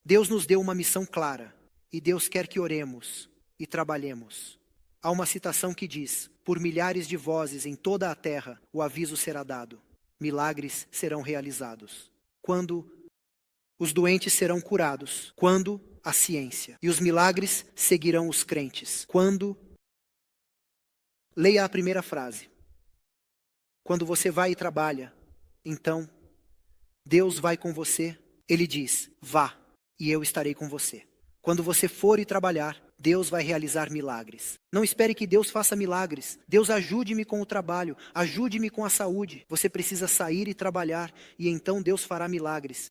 Deus nos deu uma missão clara e Deus quer que oremos e trabalhemos. Há uma citação que diz: por milhares de vozes em toda a terra o aviso será dado. Milagres serão realizados. Quando os doentes serão curados. Quando a ciência. E os milagres seguirão os crentes. Quando... Leia a primeira frase. Quando você vai e trabalha, então Deus vai com você. Ele diz: vá, e eu estarei com você. Quando você for e trabalhar, Deus vai realizar milagres. Não espere que Deus faça milagres. Deus, ajude-me com o trabalho, ajude-me com a saúde. Você precisa sair e trabalhar, e então Deus fará milagres.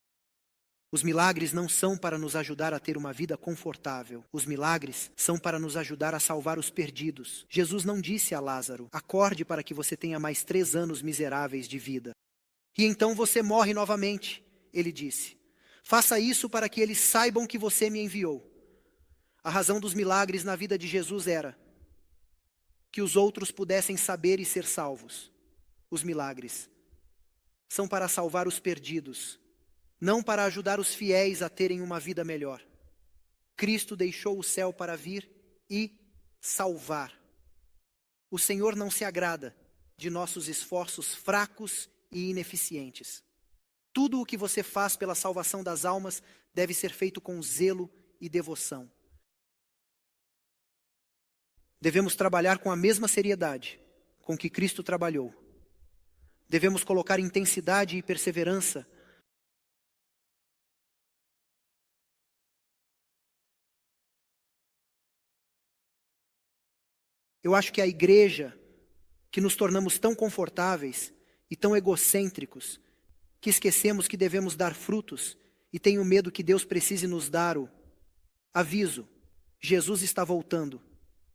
Os milagres não são para nos ajudar a ter uma vida confortável. Os milagres são para nos ajudar a salvar os perdidos. Jesus não disse a Lázaro: acorde para que você tenha mais 3 anos miseráveis de vida. E então você morre novamente. Ele disse: faça isso para que eles saibam que você me enviou. A razão dos milagres na vida de Jesus era que os outros pudessem saber e ser salvos. Os milagres são para salvar os perdidos, não para ajudar os fiéis a terem uma vida melhor. Cristo deixou o céu para vir e salvar. O Senhor não se agrada de nossos esforços fracos e ineficientes. Tudo o que você faz pela salvação das almas deve ser feito com zelo e devoção. Devemos trabalhar com a mesma seriedade com que Cristo trabalhou. Devemos colocar intensidade e perseverança Eu acho que a igreja, que nos tornamos tão confortáveis e tão egocêntricos, que esquecemos que devemos dar frutos e tenho medo que Deus precise nos dar o aviso: Jesus está voltando.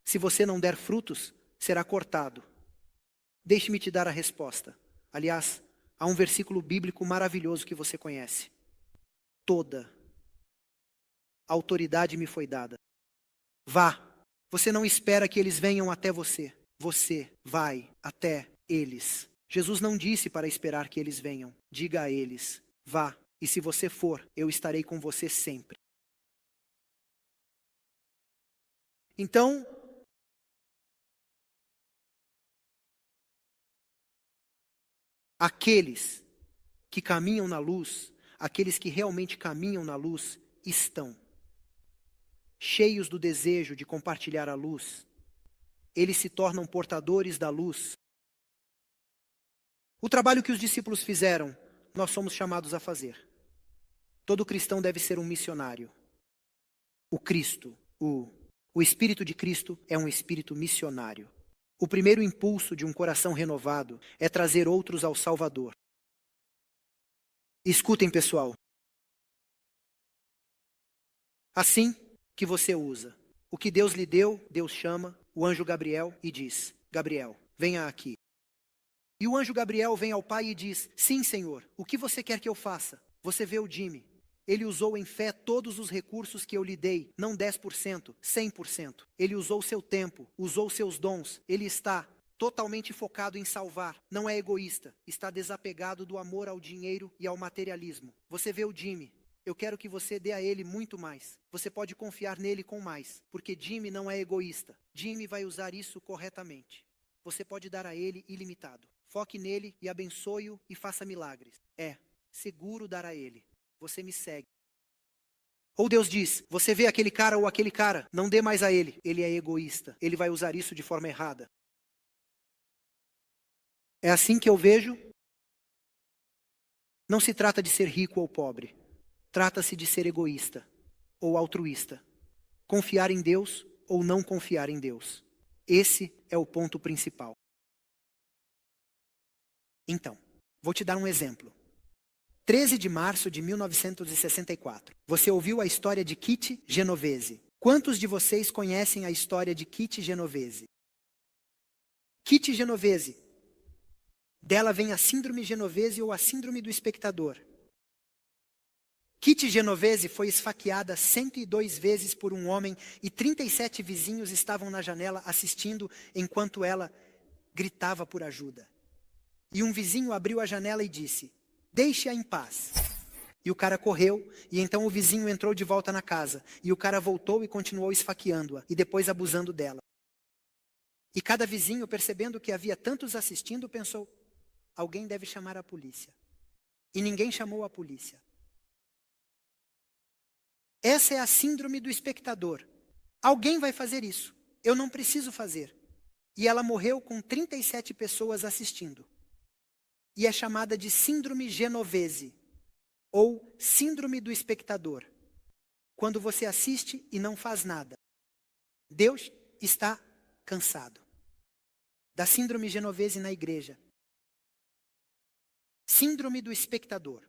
Se você não der frutos, será cortado. Deixe-me te dar a resposta. Aliás, há um versículo bíblico maravilhoso que você conhece. Toda autoridade me foi dada. Vá. Você não espera que eles venham até você. Você vai até eles. Jesus não disse para esperar que eles venham. Diga a eles: vá, e se você for, eu estarei com você sempre. Então, aqueles que caminham na luz, aqueles que realmente caminham na luz, estão cheios do desejo de compartilhar a luz. Eles se tornam portadores da luz. O trabalho que os discípulos fizeram, nós somos chamados a fazer. Todo cristão deve ser um missionário. O Cristo, o Espírito de Cristo é um espírito missionário. O primeiro impulso de um coração renovado é trazer outros ao Salvador. Escutem, pessoal. Assim que você usa o que Deus lhe deu, Deus chama o anjo Gabriel e diz: Gabriel, venha aqui. E o anjo Gabriel vem ao pai e diz: sim, Senhor, o que você quer que eu faça? Você vê o Jimmy. Ele usou em fé todos os recursos que eu lhe dei, não 10%, 100%. Ele usou seu tempo, usou seus dons. Ele está totalmente focado em salvar. Não é egoísta, está desapegado do amor ao dinheiro e ao materialismo. Você vê o Jimmy. Eu quero que você dê a ele muito mais. Você pode confiar nele com mais, porque Jimmy não é egoísta. Jimmy vai usar isso corretamente. Você pode dar a ele ilimitado. Foque nele e abençoe-o e faça milagres. É seguro dar a ele. Você me segue. Ou Deus diz: você vê aquele cara ou aquele cara, não dê mais a ele. Ele é egoísta. Ele vai usar isso de forma errada. É assim que eu vejo. Não se trata de ser rico ou pobre. Trata-se de ser egoísta ou altruísta. Confiar em Deus ou não confiar em Deus. Esse é o ponto principal. Então, vou te dar um exemplo. 13 de março de 1964. Você ouviu a história de Kitty Genovese. Quantos de vocês conhecem a história de Kitty Genovese? Kitty Genovese. Dela vem a síndrome Genovese ou a síndrome do espectador. Kitty Genovese foi esfaqueada 102 vezes por um homem e 37 vizinhos estavam na janela assistindo enquanto ela gritava por ajuda. E um vizinho abriu a janela e disse: deixe-a em paz. E o cara correu, e então o vizinho entrou de volta na casa. E o cara voltou e continuou esfaqueando-a, e depois abusando dela. E cada vizinho, percebendo que havia tantos assistindo, pensou, alguém deve chamar a polícia. E ninguém chamou a polícia. Essa é a síndrome do espectador. Alguém vai fazer isso. Eu não preciso fazer. E ela morreu com 37 pessoas assistindo. E é chamada de síndrome genovese, ou síndrome do espectador. Quando você assiste e não faz nada. Deus está cansado. Da síndrome genovese na igreja. Síndrome do espectador.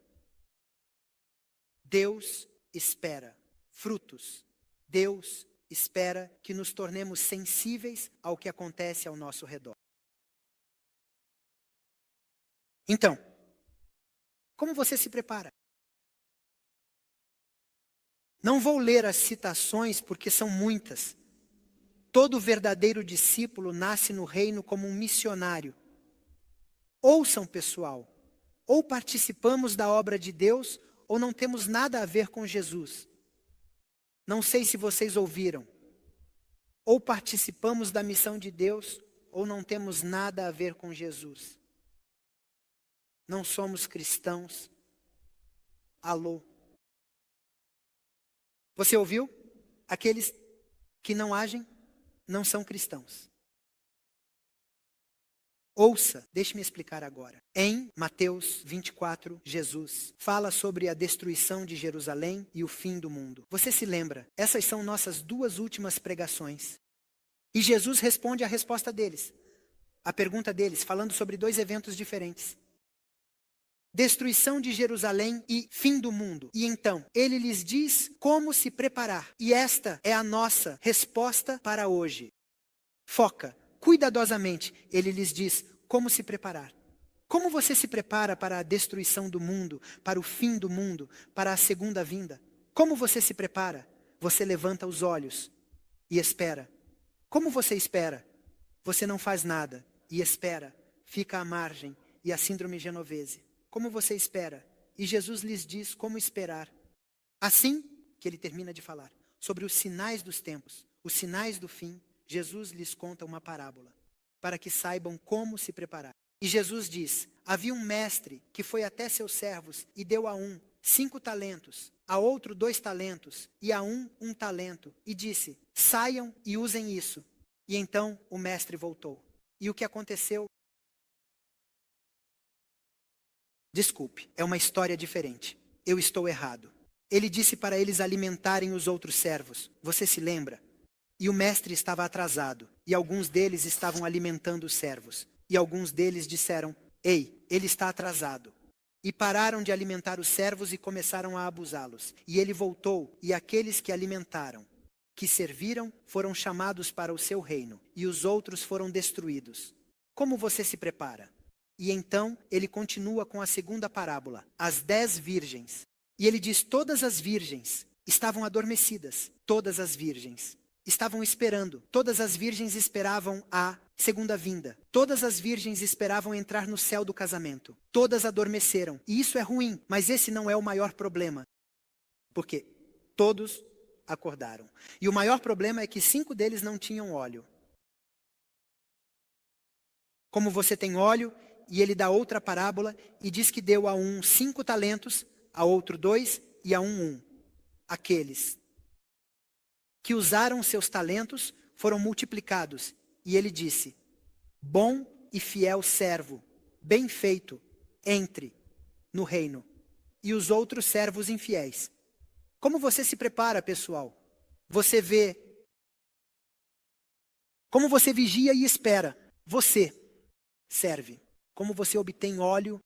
Deus espera frutos. Deus espera que nos tornemos sensíveis ao que acontece ao nosso redor. Então, como você se prepara? Não vou ler as citações porque são muitas. Todo verdadeiro discípulo nasce no reino como um missionário. Ouçam, pessoal, ou participamos da obra de Deus ou não temos nada a ver com Jesus. Não sei se vocês ouviram. Ou participamos da missão de Deus ou não temos nada a ver com Jesus. Não somos cristãos. Alô? Você ouviu? Aqueles que não agem não são cristãos. Ouça, deixe-me explicar agora. Em Mateus 24, Jesus fala sobre a destruição de Jerusalém e o fim do mundo. Você se lembra? Essas são nossas duas últimas pregações. E Jesus responde a resposta deles. A pergunta deles, falando sobre dois eventos diferentes. Destruição de Jerusalém e fim do mundo. E então, ele lhes diz como se preparar. E esta é a nossa resposta para hoje. Foca. Cuidadosamente, ele lhes diz como se preparar. Como você se prepara para a destruição do mundo, para o fim do mundo, para a segunda vinda? Como você se prepara? Você levanta os olhos e espera. Como você espera? Você não faz nada e espera, fica à margem e a síndrome genovese. Como você espera? E Jesus lhes diz como esperar. Assim que ele termina de falar sobre os sinais dos tempos, os sinais do fim, Jesus lhes conta uma parábola, para que saibam como se preparar. E Jesus diz, havia um mestre que foi até seus servos e deu a um 5 talentos, a outro 2 talentos e a um 1 talento. E disse, saiam e usem isso. E então o mestre voltou. E o que aconteceu? Desculpe, é uma história diferente. Eu estou errado. Ele disse para eles alimentarem os outros servos. Você se lembra? E o mestre estava atrasado, e alguns deles estavam alimentando os servos. E alguns deles disseram, ei, ele está atrasado. E pararam de alimentar os servos e começaram a abusá-los. E ele voltou, e aqueles que alimentaram, que serviram, foram chamados para o seu reino, e os outros foram destruídos. Como você se prepara? E então ele continua com a segunda parábola, as 10 virgens. E ele diz, todas as virgens estavam adormecidas, todas as virgens. Estavam esperando. Todas as virgens esperavam a segunda vinda. Todas as virgens esperavam entrar no céu do casamento. Todas adormeceram. E isso é ruim, mas esse não é o maior problema. Porque todos acordaram. E o maior problema é que 5 deles não tinham óleo. Como você tem óleo, e ele dá outra parábola e diz que deu a um 5 talentos, a outro 2 e a um 1. Aqueles que usaram seus talentos foram multiplicados. E ele disse, bom e fiel servo, bem feito, entre no reino. E os outros servos infiéis. Como você se prepara, pessoal? Você vê. Como você vigia e espera? Você serve. Como você obtém óleo?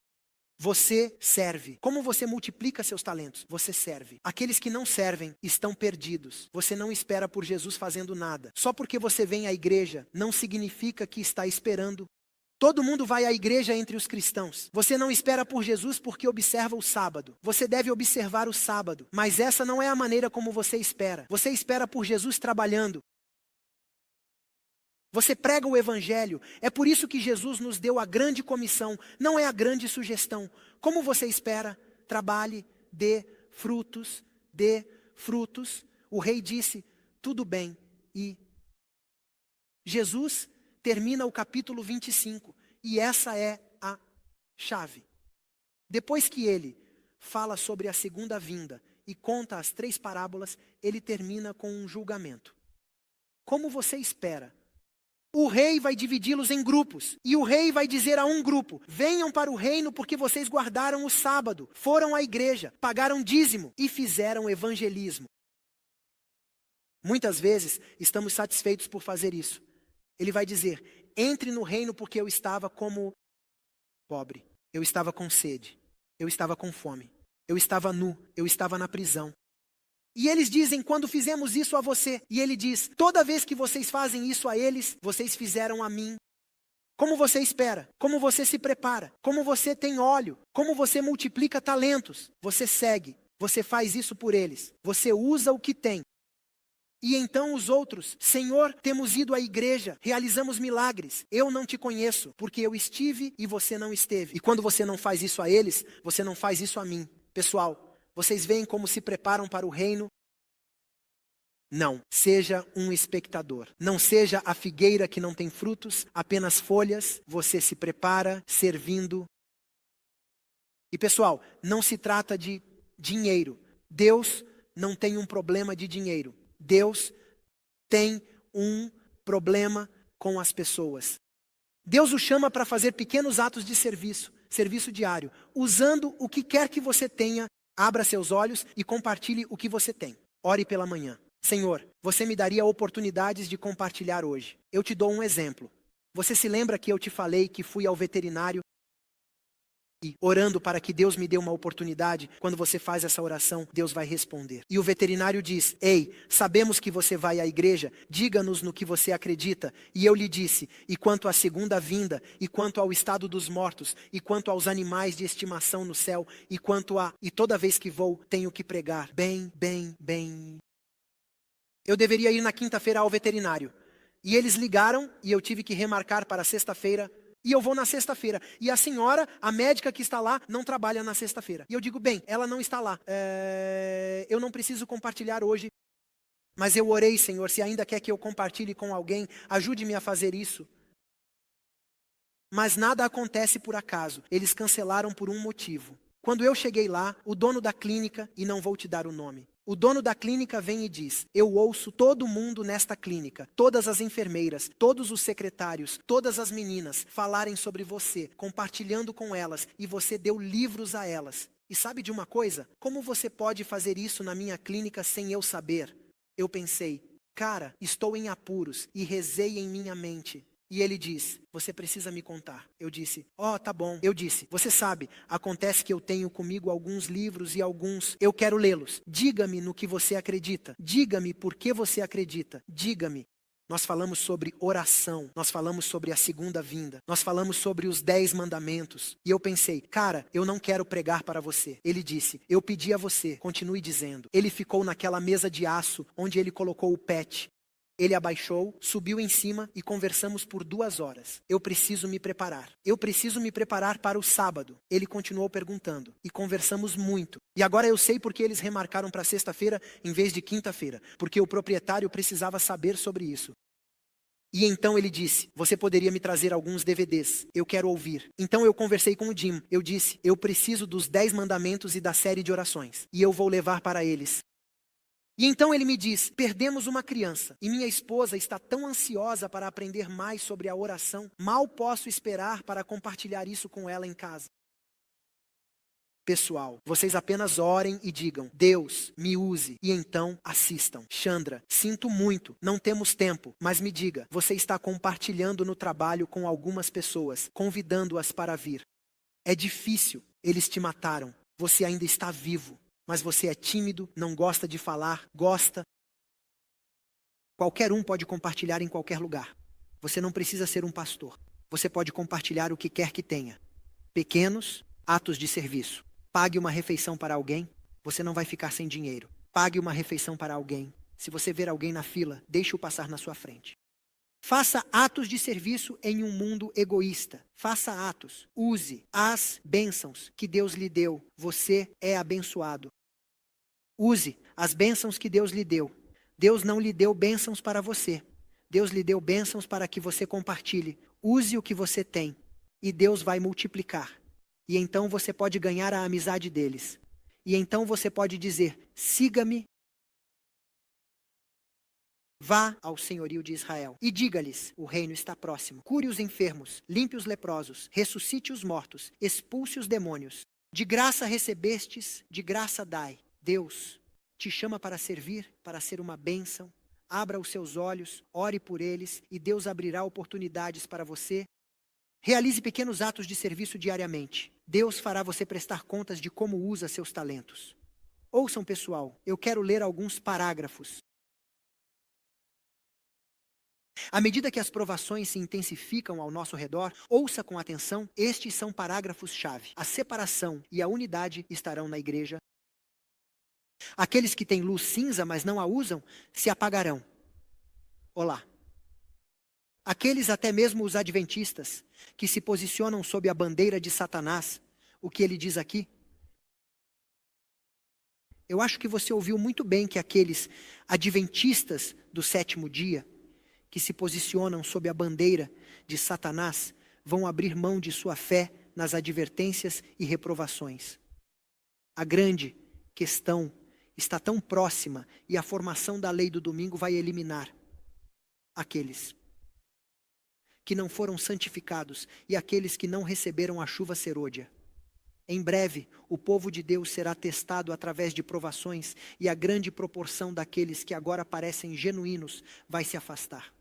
Você serve. Como você multiplica seus talentos? Você serve. Aqueles que não servem estão perdidos. Você não espera por Jesus fazendo nada. Só porque você vem à igreja não significa que está esperando. Todo mundo vai à igreja entre os cristãos. Você não espera por Jesus porque observa o sábado. Você deve observar o sábado. Mas essa não é a maneira como você espera. Você espera por Jesus trabalhando. Você prega o evangelho. É por isso que Jesus nos deu a grande comissão. Não é a grande sugestão. Como você espera? Trabalhe, dê frutos, dê frutos. O rei disse, tudo bem. E Jesus termina o capítulo 25. E essa é a chave. Depois que ele fala sobre a segunda vinda e conta as 3 parábolas, ele termina com um julgamento. Como você espera? O rei vai dividi-los em grupos. E o rei vai dizer a um grupo, venham para o reino porque vocês guardaram o sábado, foram à igreja, pagaram dízimo e fizeram evangelismo. Muitas vezes estamos satisfeitos por fazer isso. Ele vai dizer, entre no reino porque eu estava como pobre, eu estava com sede, eu estava com fome, eu estava nu, eu estava na prisão. E eles dizem, quando fizemos isso a você, e ele diz, toda vez que vocês fazem isso a eles, vocês fizeram a mim. Como você espera? Como você se prepara? Como você tem óleo? Como você multiplica talentos? Você segue, você faz isso por eles, você usa o que tem. E então os outros, Senhor, temos ido à igreja, realizamos milagres. Eu não te conheço, porque eu estive e você não esteve. E quando você não faz isso a eles, você não faz isso a mim. Pessoal, vocês veem como se preparam para o reino? Não, seja um espectador. Não seja a figueira que não tem frutos, apenas folhas. Você se prepara servindo. E pessoal, não se trata de dinheiro. Deus não tem um problema de dinheiro. Deus tem um problema com as pessoas. Deus o chama para fazer pequenos atos de serviço, serviço diário, usando o que quer que você tenha. Abra seus olhos e compartilhe o que você tem. Ore pela manhã. Senhor, você me daria oportunidades de compartilhar hoje. Eu te dou um exemplo. Você se lembra que eu te falei que fui ao veterinário e orando para que Deus me dê uma oportunidade? Quando você faz essa oração, Deus vai responder. E o veterinário diz, ei, sabemos que você vai à igreja, diga-nos no que você acredita. E eu lhe disse, e quanto à segunda vinda, e quanto ao estado dos mortos, e quanto aos animais de estimação no céu, e quanto a... E toda vez que vou, tenho que pregar. Bem. Eu deveria ir na quinta-feira ao veterinário. E eles ligaram, e eu tive que remarcar para sexta-feira. E eu vou na sexta-feira. E a senhora, a médica que está lá, não trabalha na sexta-feira. E eu digo, bem, ela não está lá. Eu não preciso compartilhar hoje. Mas eu orei, Senhor, se ainda quer que eu compartilhe com alguém, ajude-me a fazer isso. Mas nada acontece por acaso. Eles cancelaram por um motivo. Quando eu cheguei lá, o dono da clínica, e não vou te dar o nome, o dono da clínica vem e diz, eu ouço todo mundo nesta clínica, todas as enfermeiras, todos os secretários, todas as meninas falarem sobre você, compartilhando com elas, e você deu livros a elas. E sabe de uma coisa? Como você pode fazer isso na minha clínica sem eu saber? Eu pensei, cara, estou em apuros, e rezei em minha mente. E ele diz, você precisa me contar. Eu disse, tá bom. Eu disse, você sabe, acontece que eu tenho comigo alguns livros e alguns, eu quero lê-los. Diga-me no que você acredita. Diga-me por que você acredita. Diga-me. Nós falamos sobre oração, nós falamos sobre a segunda vinda, nós falamos sobre os 10 mandamentos. E eu pensei, cara, eu não quero pregar para você. Ele disse, eu pedi a você, continue dizendo. Ele ficou naquela mesa de aço, onde ele colocou o pet. Ele abaixou, subiu em cima e conversamos por 2 horas. Eu preciso me preparar. Eu preciso me preparar para o sábado. Ele continuou perguntando. E conversamos muito. E agora eu sei porque eles remarcaram para sexta-feira em vez de quinta-feira. Porque o proprietário precisava saber sobre isso. E então ele disse, você poderia me trazer alguns DVDs. Eu quero ouvir. Então eu conversei com o Jim. Eu disse, eu preciso dos 10 mandamentos e da série de orações. E eu vou levar para eles. E então ele me diz, perdemos uma criança e minha esposa está tão ansiosa para aprender mais sobre a oração, mal posso esperar para compartilhar isso com ela em casa. Pessoal, vocês apenas orem e digam, Deus, me use, e então assistam. Chandra, sinto muito, não temos tempo, mas me diga, você está compartilhando no trabalho com algumas pessoas, convidando-as para vir. É difícil, eles te mataram, você ainda está vivo. Mas você é tímido, não gosta de falar, gosta. Qualquer um pode compartilhar em qualquer lugar. Você não precisa ser um pastor. Você pode compartilhar o que quer que tenha. Pequenos atos de serviço. Pague uma refeição para alguém, você não vai ficar sem dinheiro. Pague uma refeição para alguém. Se você ver alguém na fila, deixe-o passar na sua frente. Faça atos de serviço em um mundo egoísta. Faça atos. Use as bênçãos que Deus lhe deu. Você é abençoado. Use as bênçãos que Deus lhe deu. Deus não lhe deu bênçãos para você. Deus lhe deu bênçãos para que você compartilhe. Use o que você tem e Deus vai multiplicar. E então você pode ganhar a amizade deles. E então você pode dizer: siga-me. Vá ao senhorio de Israel e diga-lhes: o reino está próximo. Cure os enfermos, limpe os leprosos, ressuscite os mortos, expulse os demônios. De graça recebestes, de graça dai. Deus te chama para servir, para ser uma bênção. Abra os seus olhos, ore por eles e Deus abrirá oportunidades para você. Realize pequenos atos de serviço diariamente. Deus fará você prestar contas de como usa seus talentos. Ouçam, pessoal, eu quero ler alguns parágrafos. À medida que as provações se intensificam ao nosso redor, ouça com atenção, estes são parágrafos-chave. A separação e a unidade estarão na igreja. Aqueles que têm luz cinza, mas não a usam, se apagarão. Olá. Aqueles, até mesmo os adventistas, que se posicionam sob a bandeira de Satanás, o que ele diz aqui? Eu acho que você ouviu muito bem que aqueles adventistas do sétimo dia, que se posicionam sob a bandeira de Satanás, vão abrir mão de sua fé nas advertências e reprovações. A grande questão está tão próxima e a formação da lei do domingo vai eliminar aqueles que não foram santificados e aqueles que não receberam a chuva serôdia. Em breve, o povo de Deus será testado através de provações e a grande proporção daqueles que agora parecem genuínos vai se afastar.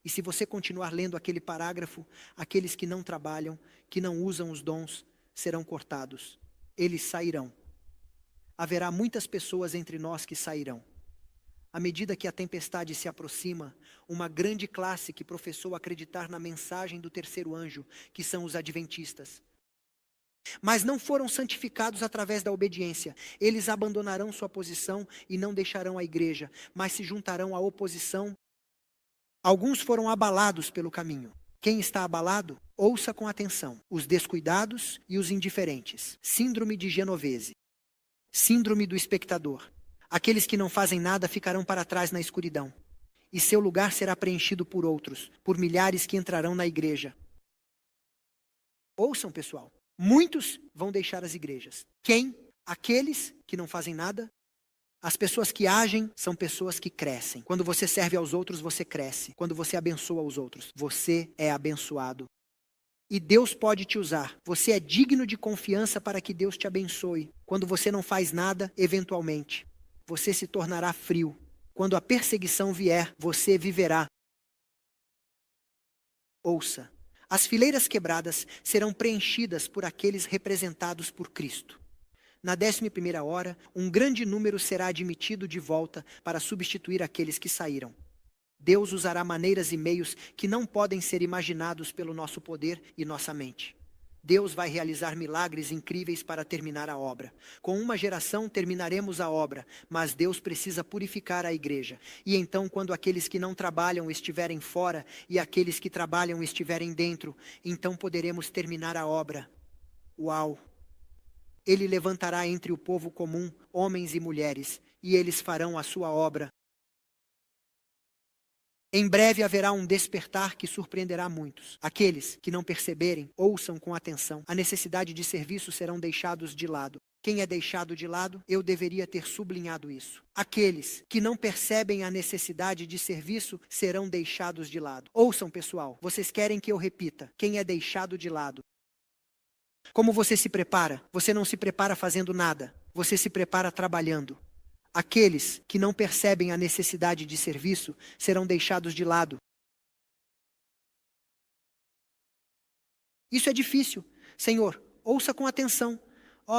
E se você continuar lendo aquele parágrafo, aqueles que não trabalham, que não usam os dons, serão cortados. Eles sairão. Haverá muitas pessoas entre nós que sairão. À medida que a tempestade se aproxima, uma grande classe que professou acreditar na mensagem do terceiro anjo, que são os adventistas, mas não foram santificados através da obediência. Eles abandonarão sua posição e não deixarão a igreja, mas se juntarão à oposição. Alguns foram abalados pelo caminho. Quem está abalado, ouça com atenção: os descuidados e os indiferentes. Síndrome de Genovese. Síndrome do espectador. Aqueles que não fazem nada ficarão para trás na escuridão. E seu lugar será preenchido por outros, por milhares que entrarão na igreja. Ouçam, pessoal. Muitos vão deixar as igrejas. Quem? Aqueles que não fazem nada. As pessoas que agem são pessoas que crescem. Quando você serve aos outros, você cresce. Quando você abençoa os outros, você é abençoado. E Deus pode te usar. Você é digno de confiança para que Deus te abençoe. Quando você não faz nada, eventualmente, você se tornará frio. Quando a perseguição vier, você viverá. Ouça. As fileiras quebradas serão preenchidas por aqueles representados por Cristo. Na 11ª hora, um grande número será admitido de volta para substituir aqueles que saíram. Deus usará maneiras e meios que não podem ser imaginados pelo nosso poder e nossa mente. Deus vai realizar milagres incríveis para terminar a obra. Com uma geração terminaremos a obra, mas Deus precisa purificar a igreja. E então, quando aqueles que não trabalham estiverem fora e aqueles que trabalham estiverem dentro, então poderemos terminar a obra. Uau! Ele levantará entre o povo comum homens e mulheres, e eles farão a sua obra. Em breve haverá um despertar que surpreenderá muitos. Aqueles que não perceberem, ouçam com atenção. A necessidade de serviço serão deixados de lado. Quem é deixado de lado, eu deveria ter sublinhado isso. Aqueles que não percebem a necessidade de serviço serão deixados de lado. Ouçam, pessoal, vocês querem que eu repita? Quem é deixado de lado? Como você se prepara? Você não se prepara fazendo nada. Você se prepara trabalhando. Aqueles que não percebem a necessidade de serviço serão deixados de lado. Isso é difícil. Senhor, ouça com atenção.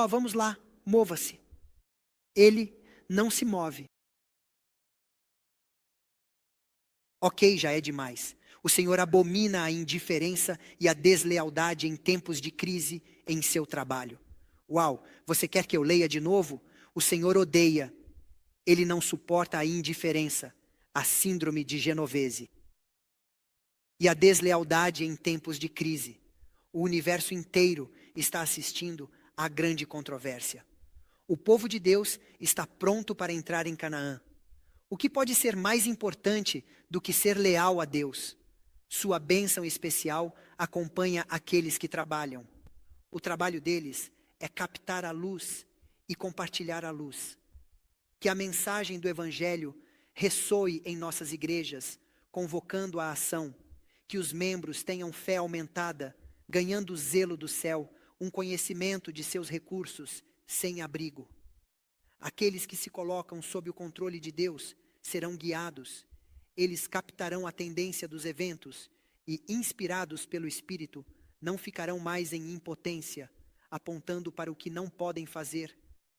Vamos lá, mova-se. Ele não se move. Ok, já é demais. O Senhor abomina a indiferença e a deslealdade em tempos de crise em seu trabalho. Uau, você quer que eu leia de novo? O Senhor odeia. Ele não suporta a indiferença, a síndrome de Genovese. e a deslealdade em tempos de crise. O universo inteiro está assistindo à grande controvérsia. O povo de Deus está pronto para entrar em Canaã. O que pode ser mais importante do que ser leal a Deus? Sua bênção especial acompanha aqueles que trabalham. O trabalho deles é captar a luz e compartilhar a luz. Que a mensagem do Evangelho ressoe em nossas igrejas, convocando a ação. Que os membros tenham fé aumentada, ganhando o zelo do céu, um conhecimento de seus recursos, sem abrigo. Aqueles que se colocam sob o controle de Deus serão guiados. Eles captarão a tendência dos eventos e, inspirados pelo Espírito, não ficarão mais em impotência, apontando para o que não podem fazer.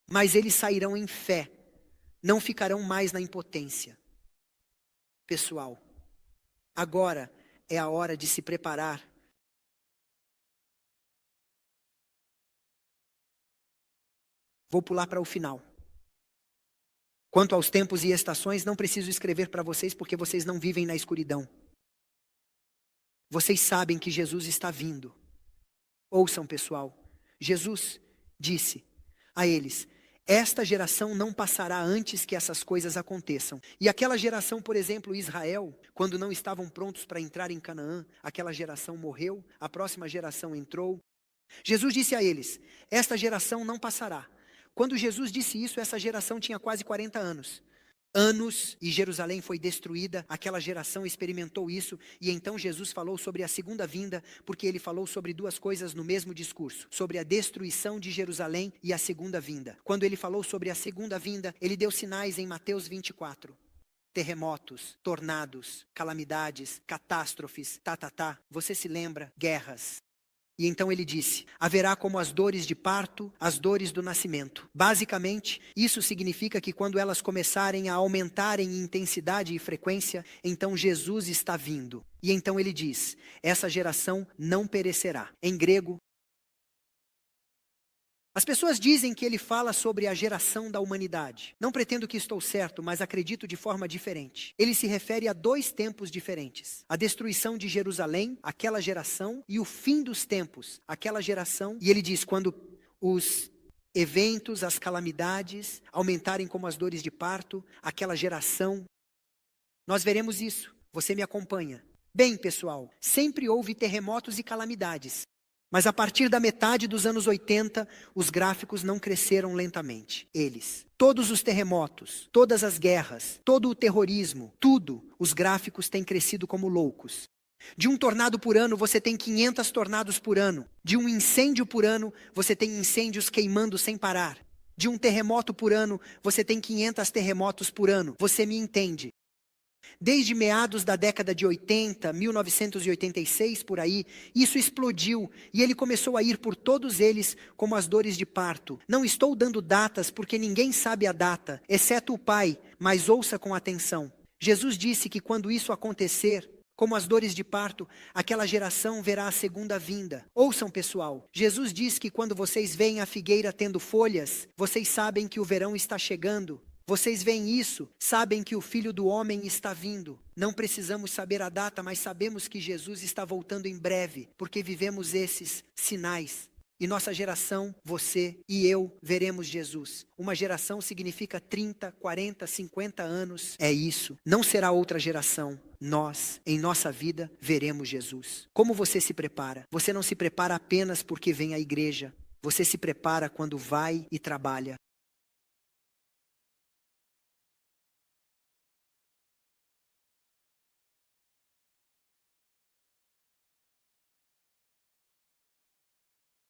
Mas eles sairão em fé, não ficarão mais na impotência. Pessoal, agora é a hora de se preparar. Vou pular para o final. Quanto aos tempos e estações, não preciso escrever para vocês porque vocês não vivem na escuridão. Vocês sabem que Jesus está vindo. Ouçam, pessoal. Jesus disse a eles: esta geração não passará antes que essas coisas aconteçam. E aquela geração, por exemplo, Israel, quando não estavam prontos para entrar em Canaã, aquela geração morreu, a próxima geração entrou. Jesus disse a eles: esta geração não passará. Quando Jesus disse isso, essa geração tinha quase 40 anos. E Jerusalém foi destruída, aquela geração experimentou isso, e então Jesus falou sobre a segunda vinda, porque ele falou sobre duas coisas no mesmo discurso, sobre a destruição de Jerusalém e a segunda vinda. Quando ele falou sobre a segunda vinda, ele deu sinais em Mateus 24. Terremotos, tornados, calamidades, catástrofes, Você se lembra? Guerras. E então ele disse: haverá como as dores de parto, as dores do nascimento. Basicamente, isso significa que quando elas começarem a aumentar em intensidade e frequência, então Jesus está vindo. E então ele diz: essa geração não perecerá. Em grego, as pessoas dizem que ele fala sobre a geração da humanidade. Não pretendo que estou certo, mas acredito de forma diferente. Ele se refere a dois tempos diferentes. A destruição de Jerusalém, aquela geração, e o fim dos tempos, aquela geração. E ele diz, quando os eventos, as calamidades aumentarem como as dores de parto, aquela geração. Nós veremos isso. Você me acompanha. Bem, pessoal, sempre houve terremotos e calamidades. Mas a partir da metade dos anos 80, os gráficos não cresceram lentamente. Todos os terremotos, todas as guerras, todo o terrorismo, tudo, os gráficos têm crescido como loucos. De um tornado por ano, você tem 500 tornados por ano. De um incêndio por ano, você tem incêndios queimando sem parar. De um terremoto por ano, você tem 500 terremotos por ano. Você me entende? Desde meados da década de 80, 1986, por aí, isso explodiu e ele começou a ir por todos eles como as dores de parto. Não estou dando datas porque ninguém sabe a data, exceto o Pai, mas ouça com atenção. Jesus disse que quando isso acontecer, como as dores de parto, aquela geração verá a segunda vinda. Ouçam, pessoal, Jesus diz que quando vocês veem a figueira tendo folhas, vocês sabem que o verão está chegando. Vocês veem isso, sabem que o Filho do Homem está vindo. Não precisamos saber a data, mas sabemos que Jesus está voltando em breve, porque vivemos esses sinais. E nossa geração, você e eu, veremos Jesus. Uma geração significa 30, 40, 50 anos. É isso. Não será outra geração. Nós, em nossa vida, veremos Jesus. Como você se prepara? Você não se prepara apenas porque vem à igreja. Você se prepara quando vai e trabalha.